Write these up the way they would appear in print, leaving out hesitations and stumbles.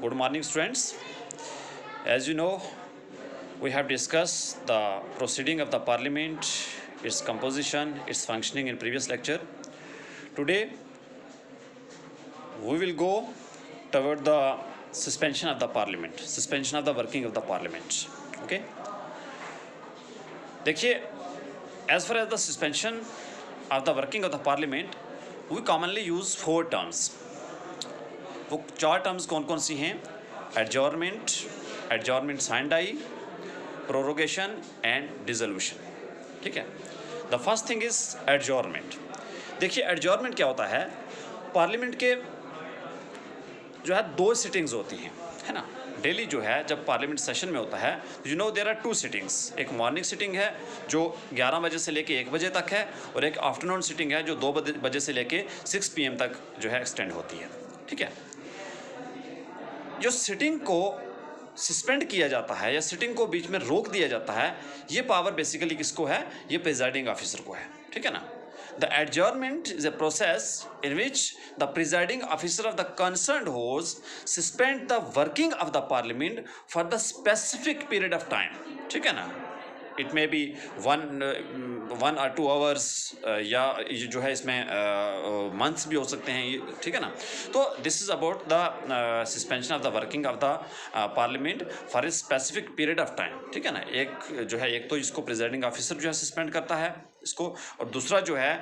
Good morning, students. As you know, we have discussed the proceeding of the Parliament, its composition, its functioning in previous lecture. Today, we will go toward the suspension of the Parliament, suspension of the working of the Parliament. Okay. देखिए, as far as the suspension of the working of the Parliament, we commonly use 4 terms. वो 4 terms कौन कौन सी हैं? Adjournment, adjournment sine die, prorogation and dissolution. ठीक है. The first thing is adjournment. देखिए, adjournment क्या होता है? पार्लियामेंट के जो है 2 सिटिंग्स होती हैं, है ना. डेली जो है जब पार्लियामेंट सेशन में होता है, you know there are 2 sittings. एक मॉर्निंग सिटिंग है जो 11 बजे से लेके 1 बजे तक है, और एक आफ्टरनून सिटिंग है जो 2 बजे से लेके 6 PM तक जो है एक्सटेंड होती है. ठीक है. जो सिटिंग को सस्पेंड किया जाता है या सिटिंग को बीच में रोक दिया जाता है, ये पावर बेसिकली किसको है? ये प्रिजाइडिंग ऑफिसर को है. ठीक है ना. The adjournment is a process in which the presiding officer of the concerned host suspend the working of the parliament for the specific period of time. ठीक है ना. It may be 1 or 2 hours या ये जो है इसमें months भी हो सकते हैं. ठीक है ना. तो this is about the suspension of the working of the parliament for a specific period of time. ठीक है ना. एक जो है, एक तो इसको प्रिजाइडिंग ऑफिसर जो है सस्पेंड करता है इसको, और दूसरा जो है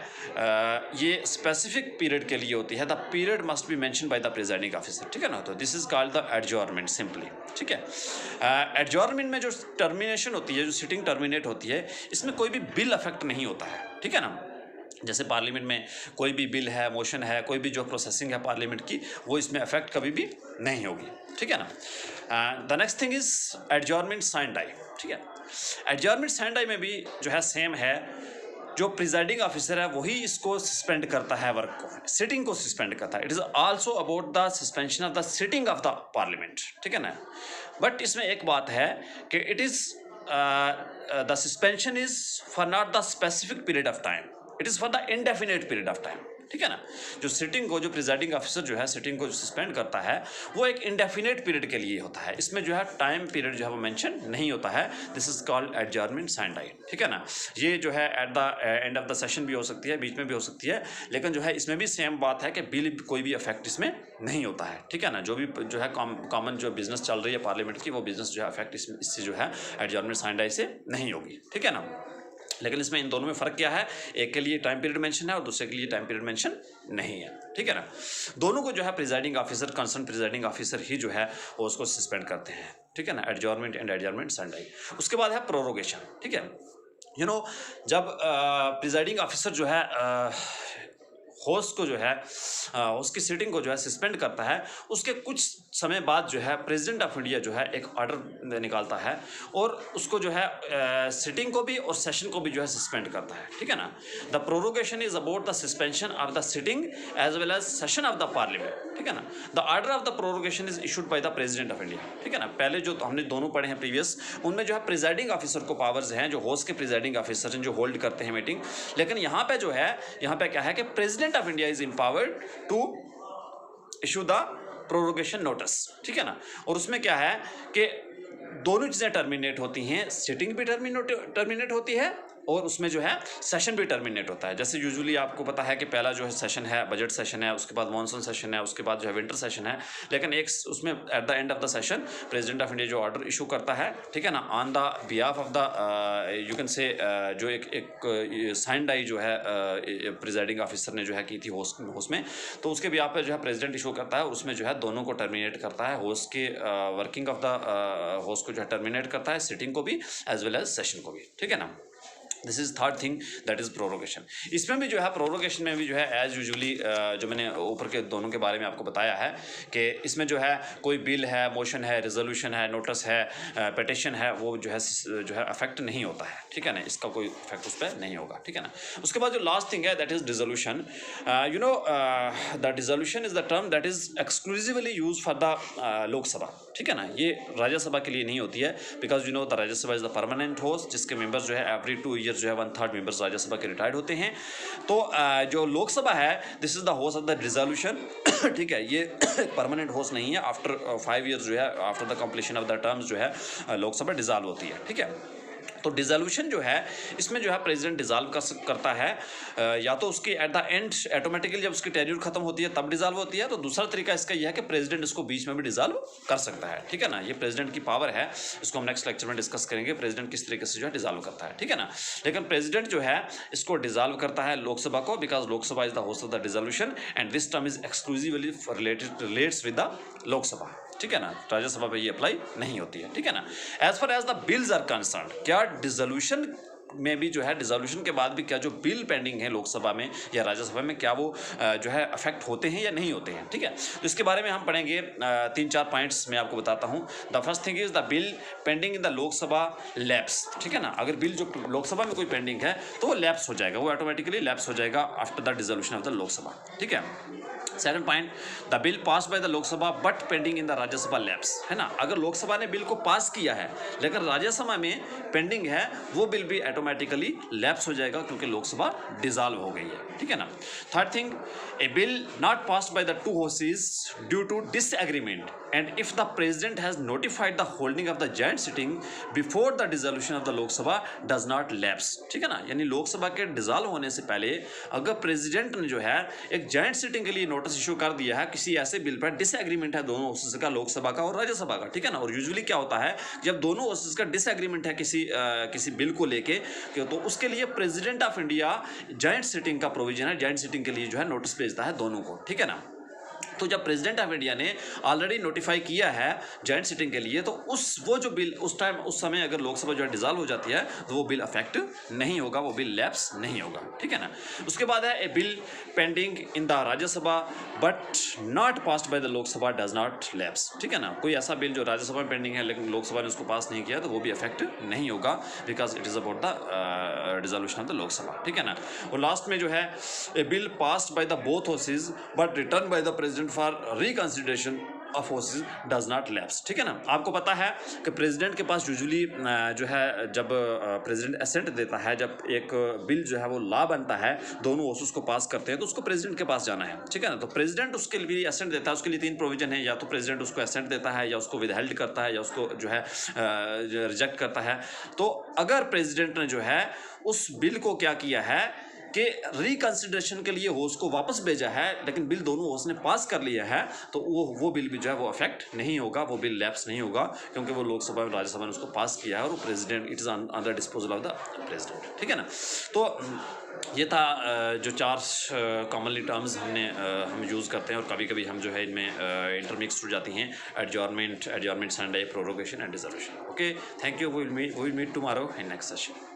ये स्पेसिफिक पीरियड के लिए होती है. The period must be mention by the presiding officer. ठीक है ना. तो this is called the adjournment simply. ठीक है. एडजॉर्नमेंट में जो टर्मिनेशन होती है, जो सिटिंग टर्मिनेट होती है, इसमें कोई भी बिल अफेक्ट नहीं होता है. ठीक है ना. जैसे पार्लियामेंट में कोई भी बिल है, मोशन है, कोई भी जो प्रोसेसिंग है पार्लियामेंट की, वो इसमें अफेक्ट कभी भी नहीं होगी. ठीक है ना. The next thing is adjournment sine die. ठीक है. एडजॉर्नमेंट सैंडाई में भी जो है सेम है. जो प्रिजाइडिंग ऑफिसर है वही इसको सस्पेंड करता है, वर्क को, सिटिंग को सस्पेंड करता है. It is also about the suspension of the sitting of the parliament. ठीक है ना. बट इसमें एक बात है कि it is the suspension is for not the specific period of time, it is for the indefinite period of time. ठीक है ना. जो सिटिंग को, जो प्रिजाइडिंग ऑफिसर जो है सिटिंग को सस्पेंड करता है, वो एक इंडेफिनेट पीरियड के लिए होता है. इसमें जो है टाइम पीरियड जो है वो मेंशन नहीं होता है. This is called adjournment sine die. ठीक है ना. ये जो है at the end of the session भी हो सकती है, बीच में भी हो सकती है, लेकिन जो है इसमें भी सेम बात है कि बिल कोई भी अफेक्ट इसमें नहीं होता है. ठीक है ना. जो भी जो है कॉमन जो बिजनेस चल रही है पार्लियामेंट की, वो बिजनेस जो है अफेक्ट इससे जो है एडजॉर्नमेंट सैंडाई से नहीं होगी. ठीक है ना. लेकिन इसमें इन दोनों में फ़र्क क्या है? एक के लिए टाइम पीरियड मेंशन है और दूसरे के लिए टाइम पीरियड मेंशन नहीं है. ठीक है ना. दोनों को जो है presiding officer, concern presiding officer ही जो है वो उसको सस्पेंड करते हैं. ठीक है ना. Adjournment and adjournment sine die. उसके बाद है प्रोरोगेशन. ठीक है. यू नो, जब प्रिजाइडिंग ऑफिसर जो है होस्ट को जो है उसकी सिटिंग को जो है सस्पेंड करता है, उसके कुछ समय बाद जो है प्रेसिडेंट ऑफ इंडिया जो है एक ऑर्डर निकालता है और उसको जो है सिटिंग को भी और सेशन को भी जो है सस्पेंड करता है. ठीक है ना. The prorogation is about the suspension of the sitting as well as session of the parliament. ठीक है ना. The order of the prorogation is issued by the president of India. ठीक है ना. पहले जो हमने दोनों पढ़े हैं प्रीवियस, उनमें जो है प्रिजाइडिंग ऑफिसर को पावर्स हैं, जो होस्ट के प्रिजाइडिंग ऑफिसर हैं, जो होल्ड करते हैं मीटिंग. लेकिन यहाँ पे जो है, यहाँ पे क्या है कि president of India is empowered to issue the prorogation notice. ठीक है ना. और उसमें क्या है कि दोनों चीज़ें टर्मिनेट होती हैं. सिटिंग भी टर्मिनेट होती है और उसमें जो है सेशन भी टर्मिनेट होता है. जैसे यूजुअली आपको पता है कि पहला जो है सेशन है बजट सेशन है, उसके बाद मॉनसून सेशन है, उसके बाद जो है विंटर सेशन है. लेकिन एक उसमें eight the end of the session president of India जो ऑर्डर इशू करता है, ठीक है ना, on the behalf of the you can say जो एक साइन डाई जो है प्रिजाइडिंग ऑफिसर ने जो है की थी होस्ट में, तो उसके बिहाफ पे जो है प्रेसिडेंट इशू करता है और उसमें जो है दोनों को टर्मिनेट करता है. होस्ट के वर्किंग ऑफ द होस्ट को जो है टर्मिनेट करता है, सिटिंग को भी एज वेल एज सेशन को भी. ठीक है ना. This is third thing, that is prorogation. इसमें भी जो है प्रोरोगेशन में भी जो है एज यूजुअली जो मैंने ऊपर के दोनों के बारे में आपको बताया है कि इसमें जो है कोई बिल है, मोशन है, रिजोल्यूशन है, नोटिस है, पिटिशन है, वो जो है अफेक्ट नहीं होता है. ठीक है ना. इसका कोई इफेक्ट उस पर नहीं होगा. ठीक है ना. उसके बाद जो लास्ट थिंग है that is dissolution. You know, the dissolution is the term that is exclusively use for the Lok Sabha. ठीक है ना. ये राज्यसभा के लिए नहीं होती है, because you know the Rajya Sabha is the permanent host, जिसके मेंबर्स जो है एवरी 2 years ईयर्स जो है 1/3 मेंबर्स राज्यसभा के रिटायर्ड होते हैं। तो जो लोकसभा है this is the host of the dissolution. ठीक है, ये परमानेंट होस्ट नहीं है। आफ्टर 5 ईयर्स जो है, after the completion of the terms जो है लोकसभा डिसॉल्व होती है। ठीक है, तो डिसोल्यूशन जो है इसमें जो है प्रेसिडेंट डिसॉल्व करता है, या तो उसकी एट द एंड ऑटोमेटिकली जब उसकी टेन्योर खत्म होती है तब डिसॉल्व होती है। तो दूसरा तरीका इसका यह है कि प्रेसिडेंट इसको बीच में भी डिसॉल्व कर सकता है। ठीक है ना, ये प्रेसिडेंट की पावर है, इसको हम नेक्स्ट लेक्चर में डिस्कस करेंगे प्रेसिडेंट किस तरीके से जो है डिसॉल्व करता है। ठीक है ना, लेकिन प्रेसिडेंट जो है इसको डिसॉल्व करता है लोकसभा को, because Lok Sabha is the host of the dissolution and this term is exclusively relates with the Lok Sabha. ठीक है ना, राज्यसभा पे ये अप्लाई नहीं होती है। ठीक है ना, as far as the bills are concerned, क्या डिसोल्यूशन में भी जो है डिसोल्यूशन के बाद भी क्या जो बिल पेंडिंग है लोकसभा में या राज्यसभा में क्या वो जो है अफेक्ट होते हैं या नहीं होते हैं। ठीक है, तो इसके बारे में हम पढ़ेंगे 3-4 पॉइंट्स मैं आपको बताता हूँ। The first thing is the bill pending in the Lok Sabha lapse. ठीक है ना, अगर बिल जो लोकसभा में कोई पेंडिंग है तो वो लैप्स हो जाएगा, वो ऑटोमेटिकली लैप्स हो जाएगा after the dissolution of the Lok Sabha. ठीक है, second point, the bill pass bye the Lok Sabha but pending in the Rajya Sabha lapse. है ना, अगर लोकसभा ने बिल को पास किया है लेकिन राज्यसभा में पेंडिंग है, वो बिल भी ऑटोमेटिकली लैप्स हो जाएगा क्योंकि लोकसभा डिसॉल्व हो गई है। ठीक है ना, third thing, a bill not passed by the 2 houses due to disagreement and if the president has notified the holding of the joint sitting before the dissolution of the Lok Sabha does not lapse. ठीक है ना, यानी लोकसभा के dissolve होने से पहले अगर president ने जो है एक जॉइंट सिटिंग के लिए नोटिस इशू कर दिया है किसी ऐसे बिल पर डिसएग्रीमेंट है दोनों हाउसेस का, लोकसभा का और राज्यसभा का। ठीक है ना, और यूजुअली क्या होता है जब दोनों हाउसेस का डिसएग्रीमेंट है किसी बिल को लेके, तो उसके लिए president of India joint sitting का प्रोविजन है, जॉइंट सिटिंग के लिए जो है नोटिस भेजता है दोनों को। ठीक है ना, तो जब प्रेसिडेंट ऑफ इंडिया ने ऑलरेडी नोटिफाई किया है जॉइंट सिटिंग के लिए, तो वो जो बिल उस समय अगर लोकसभा जो है डिसॉल्व हो जाती है तो वो बिल अफेक्ट नहीं होगा, वो बिल लैप्स नहीं होगा। ठीक है ना, उसके बाद है a bill pending in the Rajya Sabha but not passed by the Lok Sabha does not lapse. ठीक है ना, कोई ऐसा बिल जो राज्यसभा में पेंडिंग है लेकिन लोकसभा ने उसको पास नहीं किया तो वो भी अफेक्ट नहीं होगा because it is about the dissolution of the Lok Sabha. ठीक है ना, और लास्ट में जो है a bill passed by the both houses but return by the president for reconsideration of houses does not lapse. ठीक है ना, आपको पता है कि प्रेसिडेंट के पास यूजुअली जो है जब प्रेसिडेंट असेंट देता है, जब एक बिल जो है वो लॉ बनता है, दोनों हाउसेस को पास करते हैं तो उसको प्रेसिडेंट के पास जाना है। ठीक है ना, तो प्रेसिडेंट उसके लिए असेंट देता है, उसके लिए 3 प्रोविजन है, या तो प्रेसिडेंट उसको असेंट देता है या उसको विदहेल्ड करता है या उसको जो है रिजेक्ट करता है। तो अगर प्रेसिडेंट ने जो है उस बिल को क्या किया है कि रिकंसिडरेशन के लिए हाउस को वापस भेजा है लेकिन बिल दोनों हाउस ने पास कर लिया है, तो वो बिल भी जो है वो अफेक्ट नहीं होगा, वो बिल लैप्स नहीं होगा क्योंकि वो लोकसभा और राज्यसभा ने उसको पास किया है और वो president it is under disposal of the president. ठीक है ना, तो ये था जो 4 कॉमनली टर्म्स हम यूज़ करते हैं और कभी कभी हम जो है इनमें इंटरमिक्स हो जाती हैं, adjournment, Sunday, prorogation and dissolution. Okay, thank you, we will meet tomorrow in next session.